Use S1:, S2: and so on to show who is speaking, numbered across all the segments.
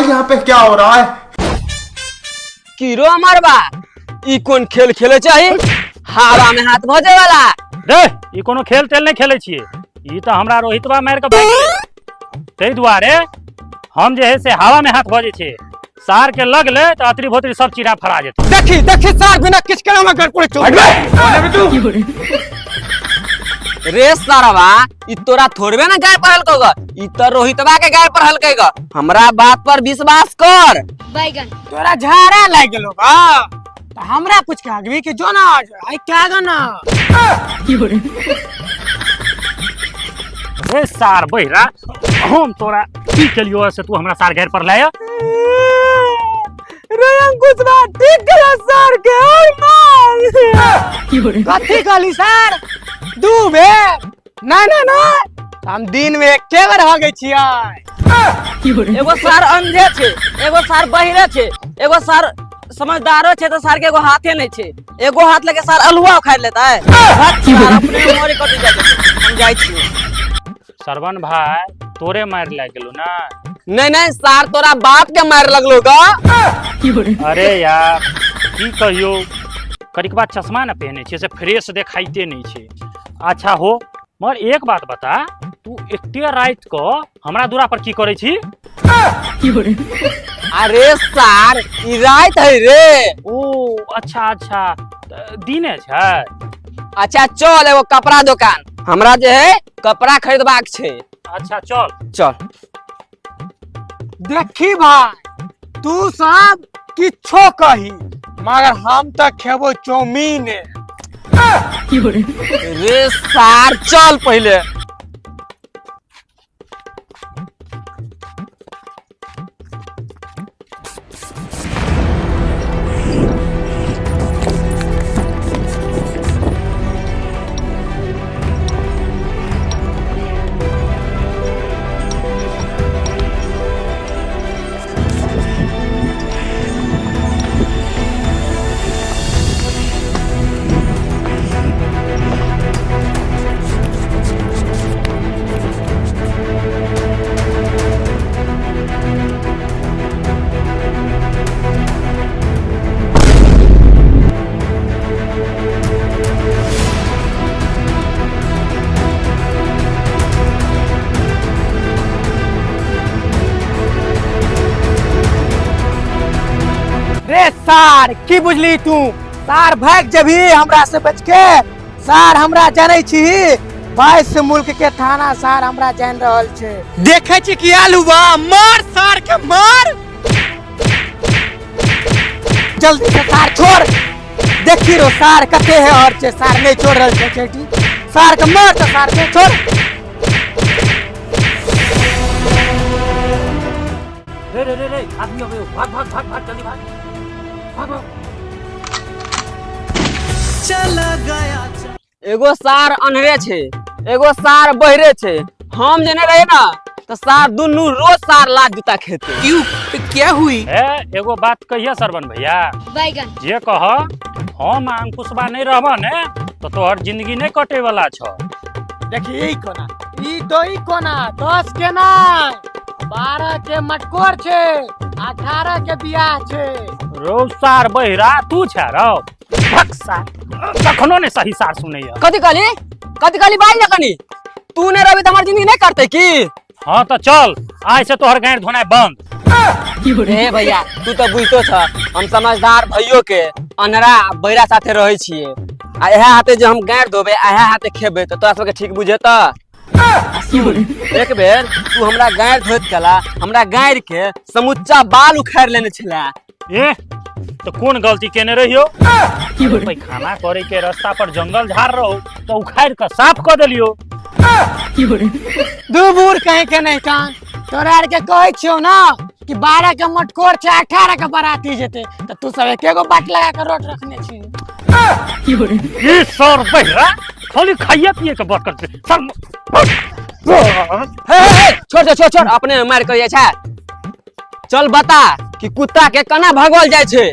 S1: यहाँ पे क्या हो रहा है?
S2: कीरो मारबा ई कोन खेल खेले चाहिए हवा में हाथ भजे वाला
S3: रे ई कोनो खेल तेल नहीं खेले छिए ई तो हमरा रोहितवा मार के भाग तै दुआरे हम जे है से हवा में हाथ भजे छे सार के लग ले तो अतरी भोतरी सब चीरा फरा जेते।
S2: देखी सार बिना किछ केना में घर पड़े रे सारवा ई तोरा थोड़बे ना गाय पर हलकगा ई तो रोहितवा के गाय पर हलकेगा हमरा बात पर विश्वास कर।
S4: बैगन
S5: तोरा झाड़ा लग गेलो बा तो हमरा कुछ के आगवी के जो ना आई क्या गाना
S3: रे सार बहिरा हम तोरा की केलियो से तू हमरा सार घर पर लाया
S5: रे अंकुश बा ठीक करा सार के और मार कथी कहली सर दू बेर ना ना ना हम दिन में एके बार हो गई छियै।
S2: एगो सार अंधे छे एगो सार बहिरे छे एगो सार समझदारो छे तो सार के एगो हाथे नहीं छे एगो हाथ लेके सार अलुआ उखाड़ लेता है सार अपने मोरे कथी जाके हम जाई छियै।
S3: सरवन भाई तोरे मार लाग गेलो ना
S2: नहीं सार तोरा बाप के मार लगलो गा।
S3: अरे यार की कहियो करिकबा चश्मा ना पहने छे से फ्रेश देखाइते नहीं छे। अच्छा हो मगर एक बात बता तू एते रात को हमरा दूरा पर की करे छी?
S2: अरे सार ई रात है रे।
S3: ओ अच्छा दिने छै।
S2: अच्छा चल एगो कपड़ा दुकान हमरा जे है कपड़ा खरीदबाक छे।
S3: अच्छा चल
S2: चल
S5: देखी भाई तू सब किछो कही मगर हम तो खेबो चौमीन
S2: रे सार चल पहले
S5: रे सार की बुझली तू सार भाग जभी हमरा से बच के सार हमरा जानै छी 22 मुल्क के थाना सार हमरा जान रहल छे देखे छी की आलू बा मार सार के मार जल्दी से सार छोड़ देखी रो सार कते है और छे सार नहीं छोड़ रहल छे चेटी सार के मार तो सार के छोड़
S3: रे आदमी हो भाग जल्दी भाग
S5: चला गया
S2: एगो सार अनहरे छे एगो सार बहिरे छे हम जने रहे ना तो सार दुनू रोज सार लात जूता खेते।
S5: क्यों क्या हुई
S3: एगो बात कहिए सरवन भैया
S4: बैगन
S3: जे कह हम अंकुशबा नहीं रहबा ने तो तोहर जिंदगी नहीं कटे वाला छ।
S5: देखिए कोना ई तो ई कोना 10 के ना 12 के मटकोर छे 18 के बियाह छे
S3: रोज सार बहिरा तू छ रो भक्सा कखनो ने सही सार सुनैया
S2: कथी कहली बाई न कनी तू ने रवि हमार जिंदगी नहीं करते की?
S3: हाँ तो चल आज से तोहर गाड़ धोना बंद।
S2: रे भैया तू तो बुझतो छ हम समझदार भइयो के अनरा बैरा साथे रहै छिए आ एहा हाथे जे हम गाड़ धोबे एहा हाथे खेबे तो तोरा सबके ठीक बुझे त एक बेर तू हमरा गाड़ धोत कला हमरा गाड़ के समुच्चा बाल उखाड़ लेने छला।
S3: ए तो कौन गलती केने रहियो? पैखाना करे के रास्ता पर जंगल झाड़ रहो तो उखाड़ के साफ कर देलियो।
S5: दू बूढ़ कहीं के नहीं कान तोरा आर के कहै छियो ना कि 12 के मटकोर छे 18 के बाराती जेते तो तू सब एकेगो बाट लगा के रोट रखने छी।
S3: ये सर बहिरा खाली खाइए पिए के बात करते सर
S2: छोड़ अपने मार करिए छा। चल बता कि कुत्ता के कना भगवल जाय छे।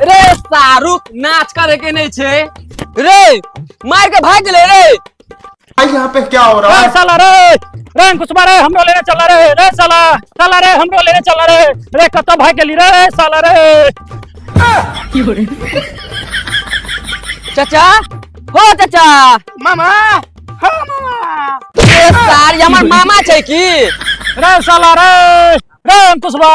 S2: रे शाहरुख नाच करे के नहीं छे रे मार के भाग ले रे
S1: यहाँ पे क्या हो रहा
S3: रे
S1: है?
S3: साला रे अंकुशवा रे हमरो लेने चला रे साला रे हमरो लेने चला रे कत्ता भाई गेली रे साला रे।
S2: चाचा हो चाचा
S5: मामा हाँ मामा
S2: ए सार ये हमर मामा छै की?
S3: रे साला रे अंकुशवा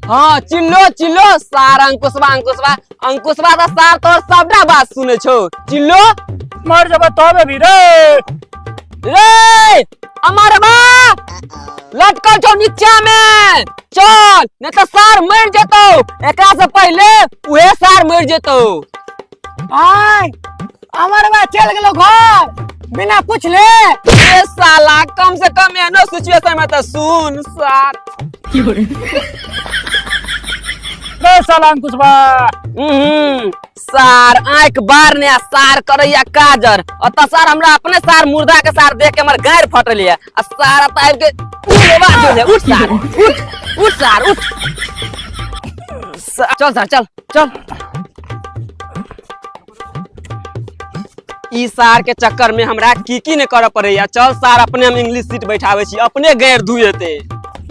S2: हाँ चिल्लो चिल्लो सार अंकुशवा तो सार तोर सबटा बात सुने छौ। चिल्लो
S3: मर जब तबे भी रे
S2: रे अमर बा लटकल छौ नीचा में चल नहीं तो सार मर जेतौ। एकरा से पहले उहे सार मर जेतौ।
S5: भाई अमरवा चल गेलो घर बिना पूछले।
S2: ए साला कम से कम एनो सिचुएशन में तो सुन सार।
S3: रे साला अंकुशवा
S2: सार आंख बार ने सार करैया काजर अत सार हमरा अपने सार मुर्दा के सार देख के हमर गायर फटल है। आ सार त आब के उलेवा जो है। उठ सार उठ सार उठ चल सार चल ई सार के चक्कर में हमरा की ने करे पड़ैया। चल सार अपने हम इंग्लिश सीट बैठावे छी अपने गैर धुएते।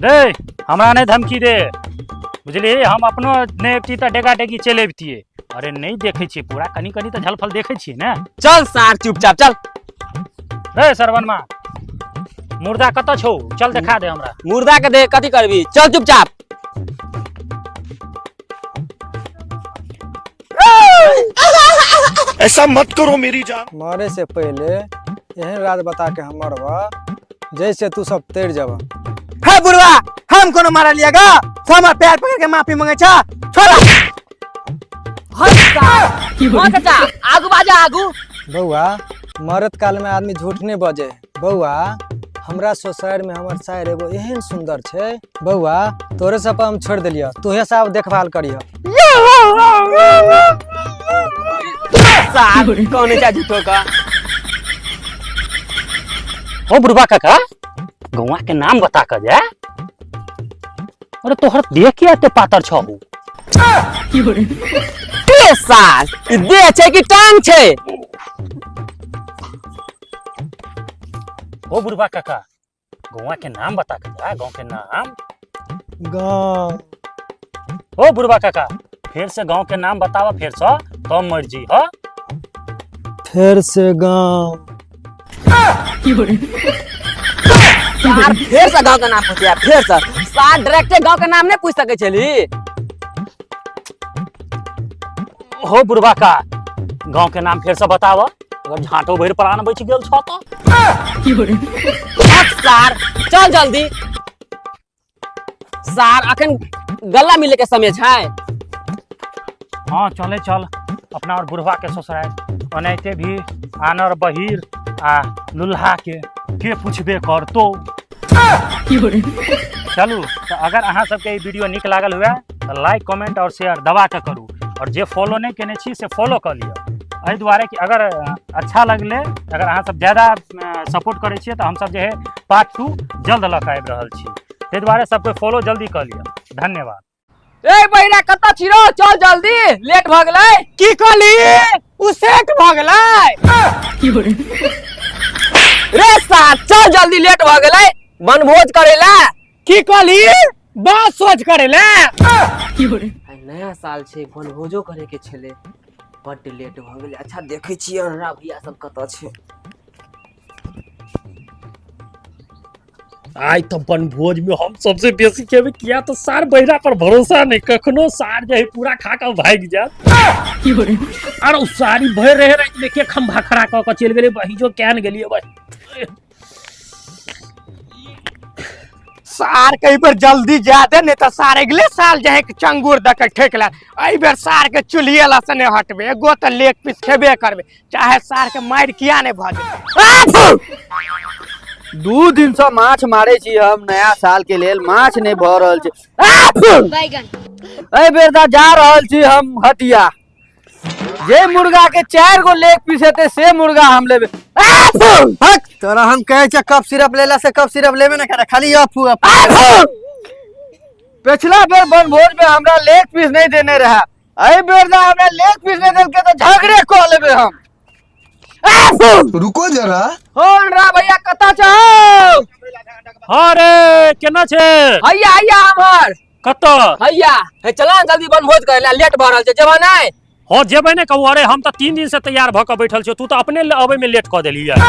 S3: रे हमरा ने धमकी दे बुझली हम अपनो नेपटी त डेगा डेगी चले बतिए। अरे नहीं देखे छी पूरा कनी तो झलफल देखे छी ना।
S2: चल सार चुपचाप चल।
S3: रे सरवनमा मुर्दा कत छौ चल दिखा दे हमरा।
S2: मुर्दा के दे कथी करबी चल चुपचाप।
S1: ऐसा मत करो मेरी जान।
S4: मारे से पहले यही रात बता के हम मरवा जैसे तू सब तैर जावा।
S5: है बुढ़वा हम कोनो मारा लियागा हमार पैर पकड़ के माफी मांगे छा छोड़ा।
S2: हाँ चाचा आगू बाजा आगू।
S4: बउआ मरद काल में आदमी झूठ नहीं बजे। बउआ हमरा सोसाइटी में हमर शायर एगो एहन सुंदर छे। बउआ तोरे सब हम छोड़ दिलिया तोहे सब देखभाल करियो।
S2: सार कौन है झूठो का?
S3: ओ बुढ़वा काका गौवा के नाम बता कर जा। अरे तोहर देख के एते पातर छौ।
S2: ए सार ई देह छै कि टांग छै?
S3: ओ बुढ़वा काका गौवा के नाम बता कर जा। गांव के नाम
S4: गाँव।
S3: ओ बुढ़वा काका फिर से गांव के नाम बतावा फिर से तो मर्जी हो।
S4: फिर से गाँव।
S2: सार फिर से गांव का नाम पूछिया फिर से सार डायरेक्ट गांव का नाम नहीं पूछ सके छली।
S3: हो बुढ़वा का गांव के नाम फिर से बतावा अगर झाटो भर प्राण बच गेल छ तो।
S2: सार चल जल्दी सार अखन गल्ला मिले के समय छै।
S3: हाँ चले चल अपना और बुढ़वा के ससुराल ओनाहिते भी आनर बहिर आ लुल्हा के पूछबे कर तो। चलू तो अगर अहाँ सबके वीडियो निक लागल हुए तो लाइक कमेंट और शेयर दबा के करू और जे फॉलो नहीं केने छी से फॉलो कर लियो। एहि दुआरे कि अगर अच्छा लगले अगर अहाँ सब ज्यादा सपोर्ट करे छियै तो हम सब जे है पार्ट 2 जल्द लऽ के आबि रहल छी। ताहि दुआरे सबके फॉलो जल्दी कर लियो। धन्यवाद।
S2: ए बहिरा कत्ता छिरो चल जल्दी लेट भ गेलै।
S5: की कहली उ सेट भ गेलै।
S2: रे सार चल जल्दी लेट भ गेलै बनभोज करेला।
S5: की कहली बात सोच करेला।
S2: नया साल छै बनभोजो करे के छले बड लेट भ गेलै। अच्छा देखे छियै अनरा भैया सब कत्ता छै।
S3: आई तो बनभोज में हम सबसे बेसी खेबे किया तो सार बहिरा पर भरोसा नहीं कखनो सार जे पूरा खा के भाग जात। अरे सारी भर रहे रात में के खंभा खड़ा क के चल गेले बहिजो केन गेलिए भाई।
S5: सार कई बार जल्दी जा दे नहीं तो सार अगले साल जाए के चंगुर दक ठेकला। आई बेर सार के चुलिए लस ने हटबे एगो तो लेग पीस खेबे करबे चाहे सार के मार किया ने भ जाए।
S6: 2 दिन से माछ मारे छी हम नया साल के लेल माछ नहीं भ रहल छै। एहि बेर दा जा रहल छी हम हटिया जे मुर्गा के 4 गो लेग पीस हेते से मुर्गा हम लेबे।
S4: हट तोरा हम कहे छ कप सिरप लेला से कप सिरप लेबे ना करे खाली अफू।
S6: पिछला बेर बनभोज में हमरा लेग पीस नहीं देने रहा। एहि बेर दा हमरा लेग पीस नहीं देलके तो झगड़े क लेबे हम।
S1: रुको जरा।
S2: हो अनरा भैया कता छौ?
S3: अरे केना छे
S2: हैया हैया हमर
S3: कत
S2: हैया हे चला जल्दी बनभोज करे ला लेट भ रहल छै जेबा नै?
S3: हो जेबै ने कहू। अरे हम तो 3 दिन से तैयार भ के बैठल छी, तू तो अपने अबे में लेट क देली यार।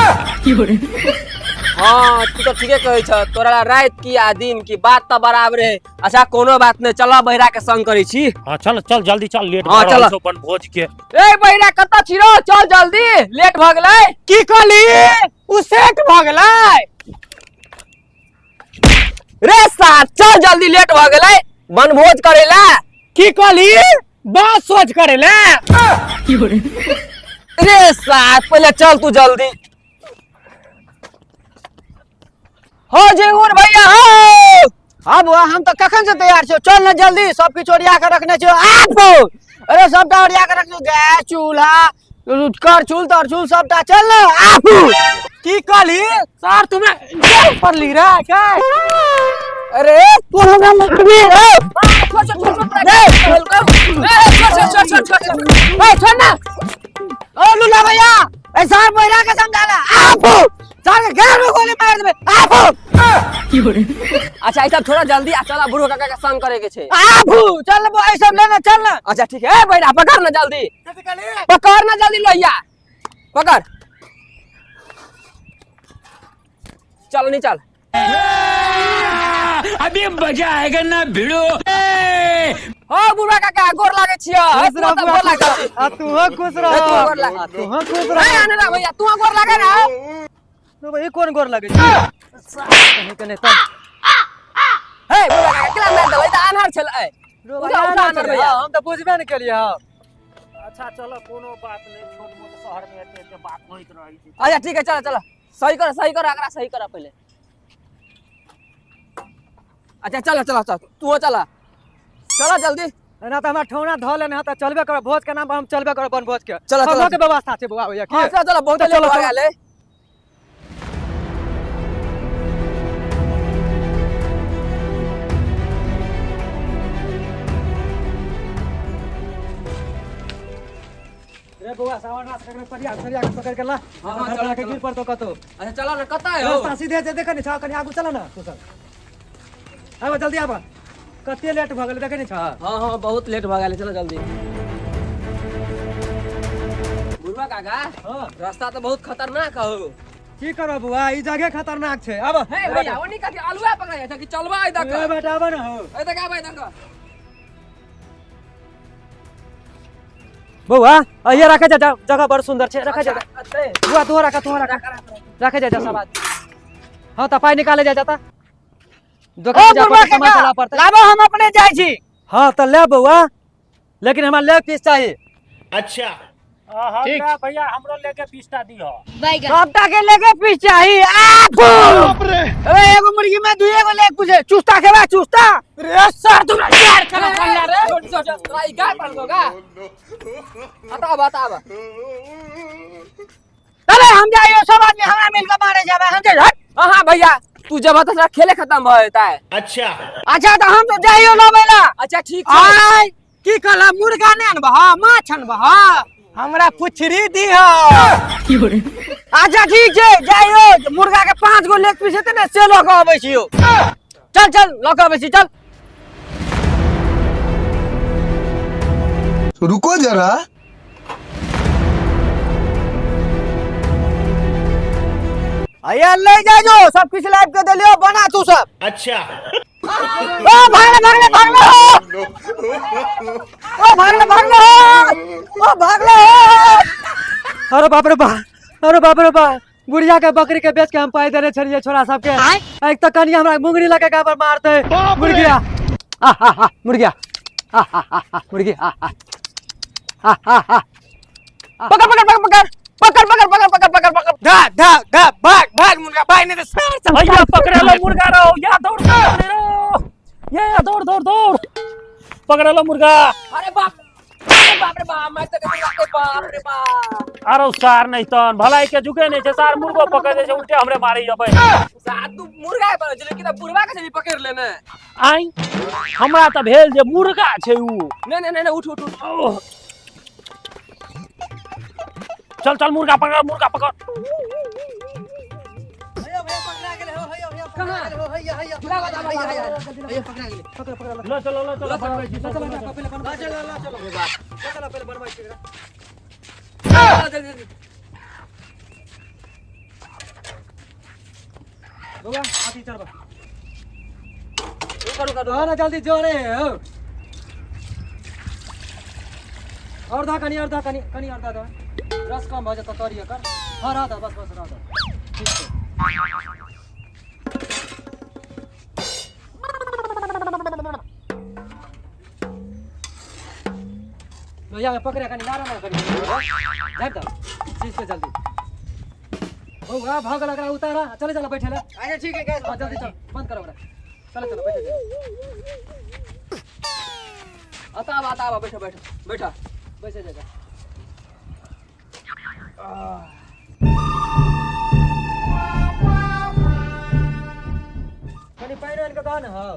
S2: हां तू तो ठीके कहै छ, तोरा रात की आ दिन की बात त बराबर है। अच्छा कोनो बात नै, चला बहिरा के संग करै छी।
S3: हां चल चल जल्दी चल, लेट
S2: हाँ,
S3: भ रहल छौ बनभोज के।
S2: ए बहिरा कता छी रो? चल जल्दी लेट भ गेलै।
S5: की कहली? उ सेट भ गेलै।
S2: रे सार चल जल्दी लेट भ गेलै बनभोज करे ला।
S5: की कहली? बात सोच करे ले।
S2: रे सार पहले चल तू जल्दी। हो जेगुर भैया हो।
S6: हाँ बुआ हम तो कखन से तैयार छो, चल ना जल्दी, सब किछ ओरिया के रखने छो। आप अरे सबटा ओरिया के रखने, गैस चूल्हा करछुल तरछुल सबटा, चल ना आप।
S5: की कहली? सर तुम्हें जेल पर ली रहा है क्या?
S6: अरे तू हमरा लगबी रे।
S2: ए छोड़ ना।
S6: ओ लुला भैया ए सर बहिरा के समझाला। आप सर के घेर में गोली मार देबे। आप
S2: अच्छा ऐसा थोड़ा जल्दी आ, चला बुढ़ो काका के संग करे के छे।
S6: आप चल वो ऐ सब लेना, चल ना।
S2: अच्छा ठीक है भैया पकड़ ना जल्दी, पकड़ ना जल्दी लोहिया पकड़। चल नहीं चल
S7: अभी मजा आएगा ना भिड़ो।
S2: हो बुढ़ा काका गोर लागे छियो। गोर लागे छी।
S4: आ तू हो खुश रह।
S2: तू गोर लागे।
S4: तू हो खुश
S2: ए
S4: रह।
S2: अनरा भैया तू गोर लागे ना।
S4: तो भाई कौन गोर लगे छी? कहीं कने तन
S2: हे बुढ़ा काका केला मार देबै त अनहर छलै। उठा उठा अनहर भैया।
S4: हम तो बुझबे न केलिए। हां
S3: अच्छा चलो कोनो बात नहीं, छोट मोट शहर में एते बात होइत रही छै।
S2: अच्छा ठीक है चल चल सही कर एकरा सही कर पहले। अच्छा चल चल चल तू चला चला जल्दी।
S4: ना तो हमरा ठौना ध लेने ह त चलबे कर, भोज के नाम पर हम चलबे कर बन भोज के।
S2: चला, चला।
S4: हमरो के व्यवस्था छै बुआ भैया
S2: हां
S4: की?
S2: चल चल बहुत लेट हो गेलै।
S4: रे बुआ सावन रात के परिया सरिया के पकड़ के ला।
S2: हां,
S4: चला
S2: चला,
S4: के
S2: चला।
S4: गिर पर तो कतो।
S2: अच्छा चला ना कता है हो।
S4: रास्ता सीधे से देखे नहीं छ, कनी आगू चला ना तू सब। आबा जल्दी आबा, कते लेट भ गेलै देखे नहीं छ।
S2: हां हां बहुत लेट भ गेलै, चलो जल्दी। बुढ़वा काका
S4: हां
S2: रास्ता तो बहुत खतरनाक हो।
S4: की करो बुआ, ई जगह खतरनाक छै। आबा
S2: हे भैया ओनी कथि आलूआ पकड़ै छै कि चलबा इधर
S4: ए
S2: का।
S4: बेटा आबा ना हो।
S2: इधर का भाई इधर का।
S4: बुआ ये रखे जा, जगह बड़ सुंदर छै, रखे जा।
S2: अच्छा
S4: बुआ तू रखा रखे जा सब आदमी। हां त पाई निकाले जा जाता। दुकान जा पर सामान चला पड़ता।
S6: लाबो हम अपने जाय छी।
S4: हां त ले बुआ, लेकिन हमरा लेग पीस चाहिए।
S1: अच्छा
S3: हां भैया हमरो लेके पिस्ता दियो।
S6: सबटा के लेके पीस चाहिए। आप अरे एगो मुर्गी में दुए गो लेग पूछे, चुस्ता खेबा चुस्ता।
S5: रे सर तुम
S2: यार खड़ा कर ले रे। छोटी छोटी ट्राई गाय पड़ दोगा। बता
S6: अरे हम जाइयो सब आदमी हमरा मिलकर मारे जाबे। हम जे हट।
S2: हां भैया तू जब तक खेले खत्म हो जाता है।
S1: अच्छा
S6: अच्छा तो हम तो जाइयो लबेला।
S2: अच्छा ठीक है।
S5: आय की कहला? मुर्गा ने अनबह, माछ अनबह, हमरा पुछरी दीह।
S6: अच्छा ठीक है जाइयो, मुर्गा के 5 गो लेग पीस हेते ने से ल के आबै छियो। चल चल ल के आबै छी, चल।
S1: रुको जरा।
S6: आया ले जाइयो, सब कुछ लाइव के देलियो, बना तू सब।
S1: अच्छा
S6: ओ भागले ओ भागले।
S4: अरे बाप रे बाप, बुढ़िया के बकरी के बेच के हम पाई देने छलिए छोरा सब के। एक तो कनी हमरा मुंगरी लगा के पर मारते मुर्गिया। मुर्गिया मुर्गी।
S2: पकड़।
S5: धा भाग मुर्गा भाई ने सर
S3: भैया पकड़ लो मुर्गा रो, या दौड़ रो, या दौड़ पकड़ लो मुर्गा।
S2: अरे बाप रे बाप, मैं तो कहते बाप रे बाप।
S3: अरे सार नहीं तन भलाई के झुके नहीं छे, सार मुर्गो पकड़ दे छे, उल्टे हमरे मारी जबे।
S2: साथ तू मुर्गा पर लेकिन त बुढ़वा के भी पकड़ लेने।
S3: आई हमरा त भेल जे मुर्गा छे उ।
S2: नहीं उठ।
S3: चल चल मुर्गा पकड़ मुर्गा पकड़। लो चलो लो चलो बनवाई छी, चलो
S4: जल्दी जोड़े और दा कनी और दा रस कम भ जाता तोरी कर। हां रह दा बस रह दा ठीक है। लो या पकड़े कनी नारा ना करी जाट दा चीज पे जल्दी ओ वाह भाग लग रहा उतारा चले चलो बैठे ले। अच्छा ठीक है गैस जल्दी चल बंद करो बड़ा चलो बैठे आता बैठो बैठा बैठे जगह कनी पैनो इनका दान है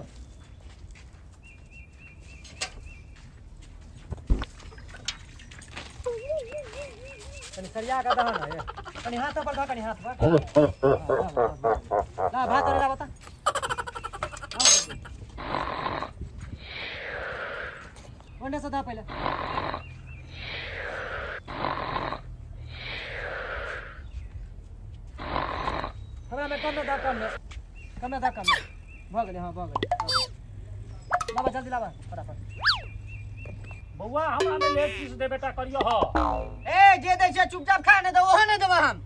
S4: कनी सरिया का दान है कनी हाथ पर दा कनी हाथ पर ना भात रे बता ओंडे सदा पहले हमरा में कम भ गेले। हां भ गेले लावा जल्दी लावा फटाफट
S3: बउआ हमरा में लेट पीस दे बेटा करियो ह।
S5: ए जे दै छै चुपचाप खा ने दो ओहे ने देबा हम।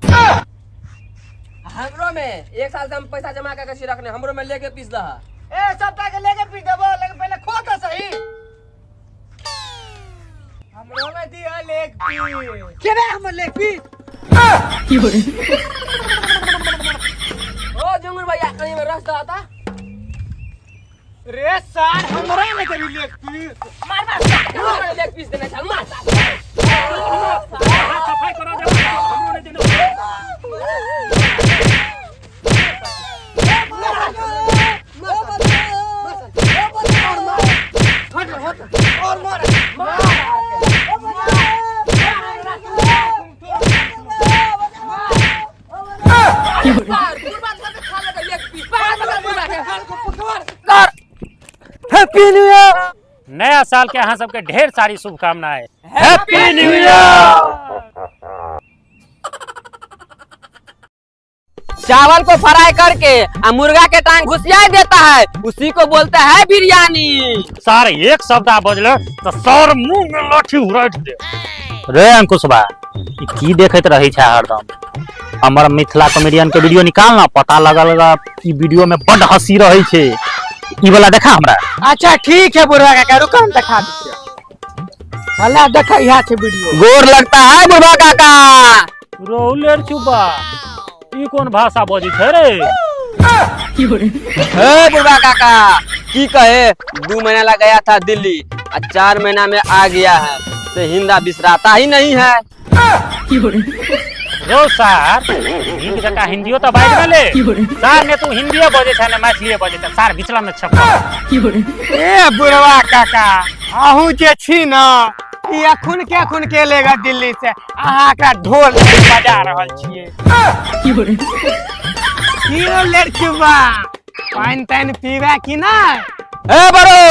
S2: हमरो में एक साल से हम पैसा जमा करके रखने हमरो में लेके पीस दहा।
S5: ए सबटा के लेके पी देबो लेकिन पहले खो त सही। हमरो में दिया लेग पी के बे हमर लेग पी
S2: ओ जुंगुर भैया कहीं में रस दहा
S5: रे सार हमरा में देबी लेग पी
S2: मार लेग पीस देना चल मार
S3: सफाई करा दे हमरो ने देनो।
S5: और मार
S4: हैप्पी न्यू ईयर।
S3: नया साल के अहाँ सबके ढेर सारी शुभकामनाएं। Happy new year.
S2: चावल को फ्राई करके मुर्गा के टांग घुसिया देता है उसी को बोलता है बिरयानी।
S3: सारे एक शब्द आ बजले तो सर मुंह में लाठी उड़ाट दे। रे अंकुशबा ई की देखत रही छै हरदम हमर मिथिला कॉमेडियन के वीडियो निकाल ना पता लगा ई वीडियो में बड़ हंसी रही छै ई वाला देखा हमरा।
S5: अच्छा ठीक है बुढ़वा काका रुको हम दिखा देते हल्ला देखा यहाँ से वीडियो।
S2: गोर लगता है बुढ़वा काका।
S3: रोलेर चुबा ई कौन भाषा बोली छै रे।
S2: हे बुढ़वा काका की कहे 2 महीना लग गया था दिल्ली और 4 महीना में आ गया है तो हिंदा बिसराता ही नहीं है।
S3: रो सार हिंदी का हिंदियो तो बाइट में ले सार ने तू हिंदीए बोले छै ने मैथिलीए बोले छै सार बिचला में छपा।
S5: ए बुढ़वा काका आहू जे छी ना ई अखुन के लेगा दिल्ली से अहाँ का ढोल बजा रहल छियै। कियो लड़कीबा पानी तानी पीबा कि ना।
S2: ए बड़ो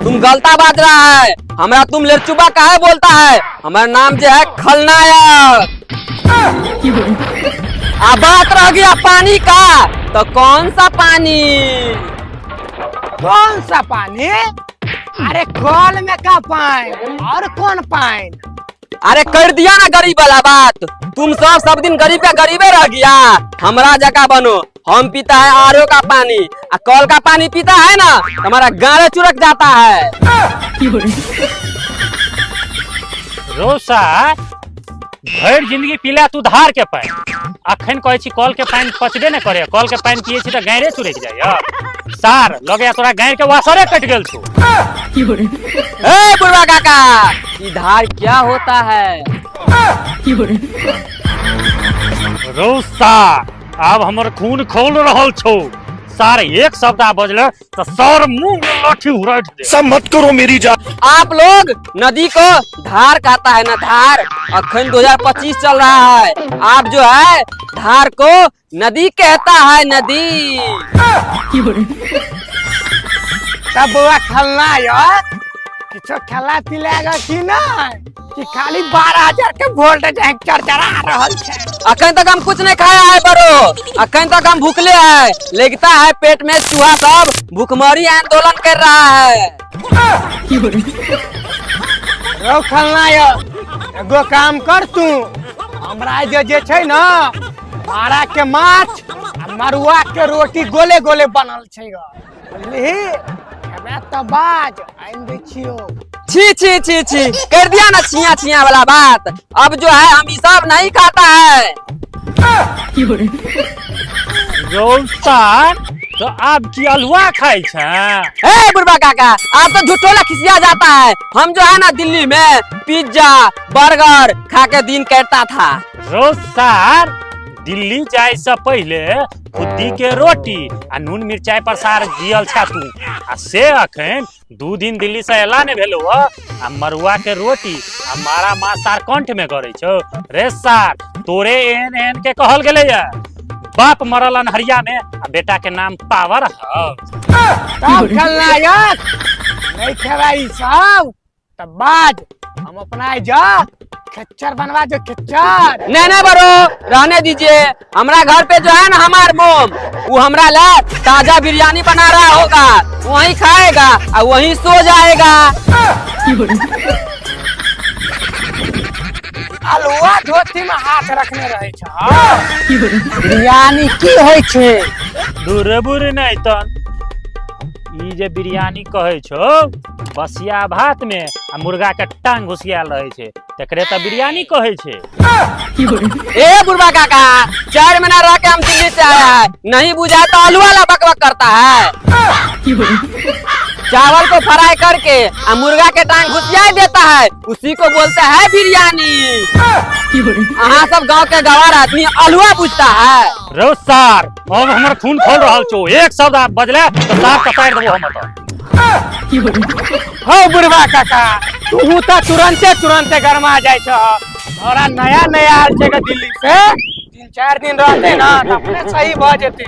S2: तुम गलता बात रहा है हमरा तुम लेरचुबा काहे बोलता है हमारा नाम जो है खलनायक। अब बात रह गया पानी का तो कौन सा पानी।
S5: कौन सा पानी अरे कल में का पानी और कौन पानी।
S2: अरे कर दिया ना गरीब वाला बात तुम सब दिन गरीब का गरीबे रह गया। हमरा जगह बनो हम पीता है आरओ का पानी और कल का पानी पीता है ना हमारा गारे चुरक जाता है।
S3: रोसा भर जिंदगी पीला तू धार के पानी अखन कहे छी कल के पानी पचबे न करे कल के पानी पिए छी तो गारे चुरक जाय सार लगे तोरा गाय के वासरे कट गेल छू।
S2: ए बुढ़वा काका ई धार क्या होता है।
S3: रोसा अब हमर खून खोल रहल छो सार एक शब्द आ बजले तो सर मुंह में लाठी उड़ाट दे।
S1: सब मत करो मेरी जान।
S2: आप लोग नदी को धार कहता है ना, धार। अखन 2025 चल रहा है, आप जो है धार को नदी कहता है, नदी।
S5: तब बुआ खेलना यार, किछो खेला पिलाएगा कि ना, कि खाली 12,000 के वोल्टेज चरचरा रहल छे।
S2: अखन तक हम कुछ नहीं खाया है बरो, अखन तक हम भूखले हैं। लगता है पेट में चूहा सब भूखमरी आंदोलन कर रहा है।
S5: रो खेलना यार, एगो काम कर तू, हमरा जे छे ना मारा के माछ आ मरुआ के रोटी गोले गोले बनल छे ग, बुझली? हमें तो बाज आइन दे छियो।
S2: छी छी छी छी, कर दिया ना छिया छिया वाला बात। अब जो है हम ये सब नहीं खाता है।
S3: रोस्तार तो आप की अलुआ खाई छे?
S2: ए बुढ़वा काका, आप तो झूठोला खिसिया जाता है। हम जो है ना दिल्ली में पिज्जा बर्गर खा के दिन कटता था।
S3: रोस्तार दिल्ली जाए से पहले खुद्दी के रोटी आ नून मिर्चाई पर सार जियल छा तू, आ से अखन 2 दिन दिल्ली से एला ने भेलो आ मरुआ के रोटी आ मारा माँ सार कंठ में करे छो। रे सार तोरे एन एन के कहल गेले या बाप मरल अनहरिया में आ बेटा के नाम पावर ह।
S5: तब खेलना यार, नहीं खेलाई सब तब बाज हम अपना जा खच्चर बनवा जो खच्चर।
S2: नहीं बरो, रहने दीजिए। हमारा घर पे जो है ना हमार मोम, वो हमरा ला ताजा बिरयानी बना रहा होगा, वहीं खाएगा और वहीं सो जाएगा।
S5: अलुआ धोती में हाथ रखने रहे छ। बिरयानी की होय छे?
S3: दूर बुर नहीं तन ई जे बिरयानी कहे छो बसिया भात में आ मुर्गा के टांग घुसियाल रहे छे, तकरे त बिरयानी कहे छे।
S2: ए बुढ़वा काका, 4 महीना रह के हम दिल्ली से आया है, नहीं बुझा तो आलू वाला बकबक करता है। चावल को फ्राई करके आ मुर्गा के टांग घुसिया देता है, उसी को बोलता है बिरयानी। अहाँ सब गांव के गवार आदमी अलुआ पूछता है।
S3: रो सार अब हमर खून खोल रहल छो, एक शब्द आप बजले तो सार कतार देबो हम त।
S5: हो बुढ़वा काका, तू तो तुरंते गरमा जाय छ। थोड़ा नया आल छे दिल्ली से, 3-4 दिन रहते ना तो अपने सही भ जेते।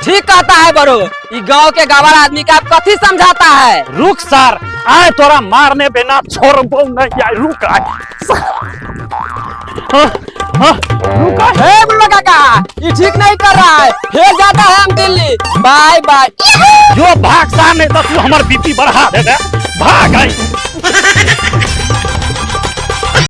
S2: ठीक कहता है बरो, ये गांव के गवार आदमी का कथी समझाता है।
S3: रुक सार, आए तोरा मारने बिना छोड़बो नहीं, आए रुक आए।
S2: हे बुढ़वा काका, ये ठीक नहीं कर रहा है, फिर जाता है हम दिल्ली। Bye bye.
S3: जो भाग सार नहीं तो तू हमर बीपी बढ़ा देबे, भाग आई।